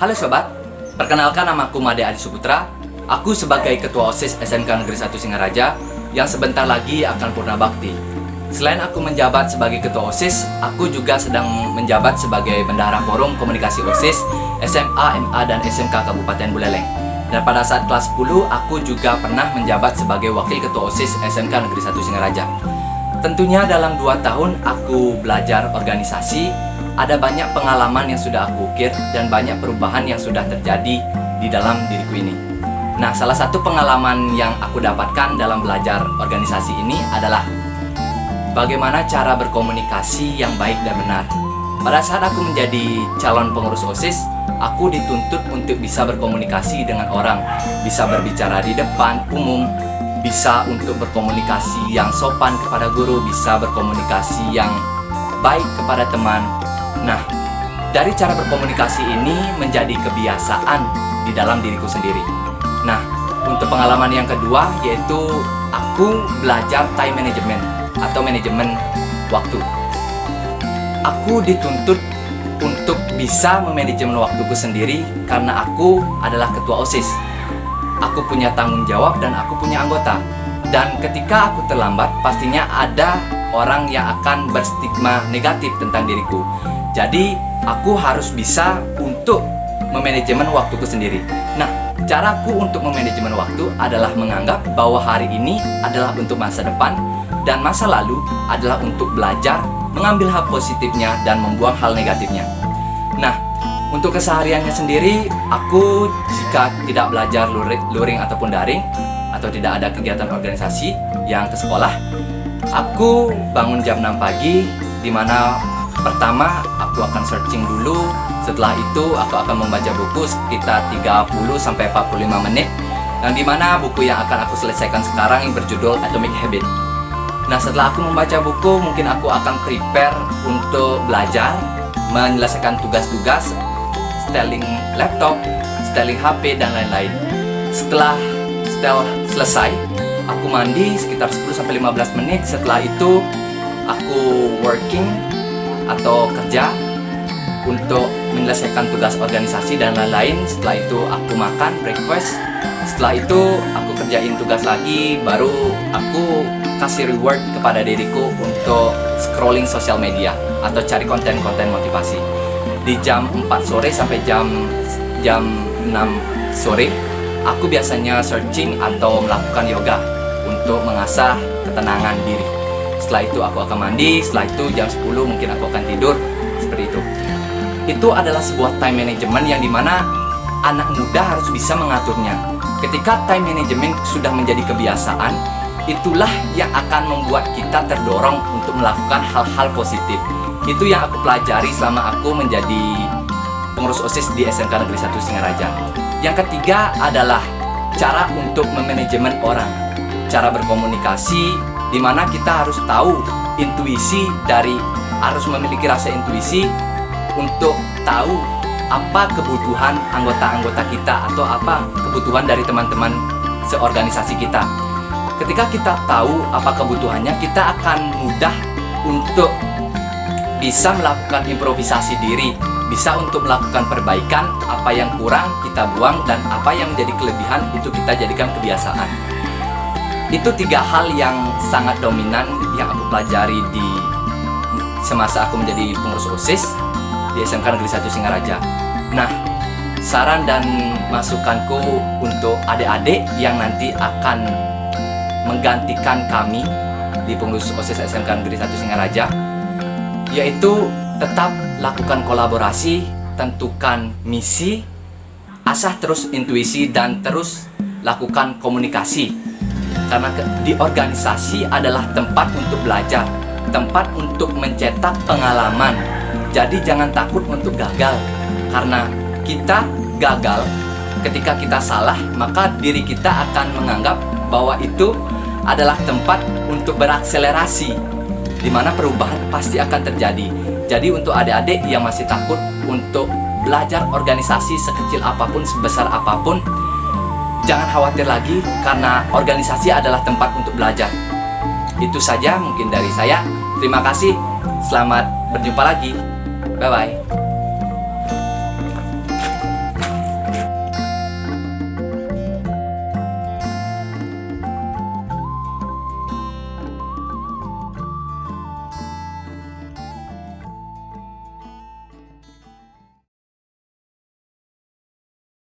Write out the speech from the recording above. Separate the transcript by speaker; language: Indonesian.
Speaker 1: Halo sobat, perkenalkan namaku Made Adi Suputra. Aku sebagai Ketua OSIS SMK Negeri 1 Singaraja yang sebentar lagi akan purna bakti. Selain aku menjabat sebagai Ketua OSIS, aku juga sedang menjabat sebagai Bendahara Forum Komunikasi OSIS SMA, MA, dan SMK Kabupaten Buleleng. Dan pada saat kelas 10, aku juga pernah menjabat sebagai Wakil Ketua OSIS SMK Negeri 1 Singaraja. Tentunya dalam 2 tahun aku belajar organisasi, ada banyak pengalaman yang sudah aku ukir dan banyak perubahan yang sudah terjadi di dalam diriku ini. Nah, salah satu pengalaman yang aku dapatkan dalam belajar organisasi ini adalah bagaimana cara berkomunikasi yang baik dan benar. Pada saat aku menjadi calon pengurus OSIS, aku dituntut untuk bisa berkomunikasi dengan orang, bisa berbicara di depan umum, bisa untuk berkomunikasi yang sopan kepada guru, bisa berkomunikasi yang baik kepada teman. Nah, dari cara berkomunikasi ini menjadi kebiasaan di dalam diriku sendiri. Nah, untuk pengalaman yang kedua yaitu aku belajar time management atau manajemen waktu. Aku dituntut untuk bisa memanajemen waktuku sendiri karena aku adalah ketua OSIS. Aku punya tanggung jawab dan aku punya anggota. Dan ketika aku terlambat, pastinya ada orang yang akan berstigma negatif tentang diriku. Jadi, aku harus bisa untuk memanajemen waktuku sendiri. Nah, caraku untuk memanajemen waktu adalah menganggap bahwa hari ini adalah untuk masa depan dan masa lalu adalah untuk belajar, mengambil hal positifnya dan membuang hal negatifnya. Nah, untuk kesehariannya sendiri, aku jika tidak belajar luring ataupun daring atau tidak ada kegiatan organisasi yang ke sekolah, aku bangun jam 6 pagi, di mana pertama aku akan searching dulu. Setelah itu aku akan membaca buku sekitar 30-45 menit, yang dimana buku yang akan aku selesaikan sekarang yang berjudul Atomic Habit. Nah, setelah aku membaca buku, mungkin aku akan prepare untuk belajar, menyelesaikan tugas-tugas, seteling laptop, seteling HP, dan lain-lain. Setelah selesai, aku mandi sekitar 10-15 menit. Setelah itu aku working atau kerja untuk menyelesaikan tugas organisasi dan lain-lain. Setelah itu aku makan breakfast. Setelah itu aku kerjain tugas lagi, baru aku kasih reward kepada diriku untuk scrolling sosial media atau cari konten-konten motivasi. Di jam 4 sore sampai jam 6 sore, aku biasanya searching atau melakukan yoga untuk mengasah ketenangan diri. Setelah itu aku akan mandi, setelah itu jam 10 mungkin aku akan tidur, seperti itu. Itu adalah sebuah time management yang dimana anak muda harus bisa mengaturnya. Ketika time management sudah menjadi kebiasaan, itulah yang akan membuat kita terdorong untuk melakukan hal-hal positif. Itu yang aku pelajari selama aku menjadi pengurus OSIS di SMK Negeri 1 Singaraja. Yang ketiga adalah cara untuk memanajemen orang, cara berkomunikasi, di mana kita harus tahu intuisi harus memiliki rasa intuisi untuk tahu apa kebutuhan anggota-anggota kita atau apa kebutuhan dari teman-teman seorganisasi kita. Ketika kita tahu apa kebutuhannya, kita akan mudah untuk bisa melakukan improvisasi diri, bisa untuk melakukan perbaikan. Apa yang kurang kita buang dan apa yang menjadi kelebihan itu kita jadikan kebiasaan. Itu 3 hal yang sangat dominan yang aku pelajari di semasa aku menjadi pengurus OSIS di SMK Negeri 1 Singaraja. Nah, saran dan masukanku untuk adik-adik yang nanti akan menggantikan kami di pengurus OSIS SMK Negeri 1 Singaraja, yaitu tetap lakukan kolaborasi, tentukan misi, asah terus intuisi, dan terus lakukan komunikasi. Karena di organisasi adalah tempat untuk belajar, tempat untuk mencetak pengalaman. Jadi jangan takut untuk gagal, karena kita gagal ketika kita salah, maka diri kita akan menganggap bahwa itu adalah tempat untuk berakselerasi, di mana perubahan pasti akan terjadi. Jadi untuk adik-adik yang masih takut untuk belajar organisasi sekecil apapun, sebesar apapun, jangan khawatir lagi, karena organisasi adalah tempat untuk belajar. Itu saja mungkin dari saya. Terima kasih. Selamat berjumpa lagi. Bye-bye.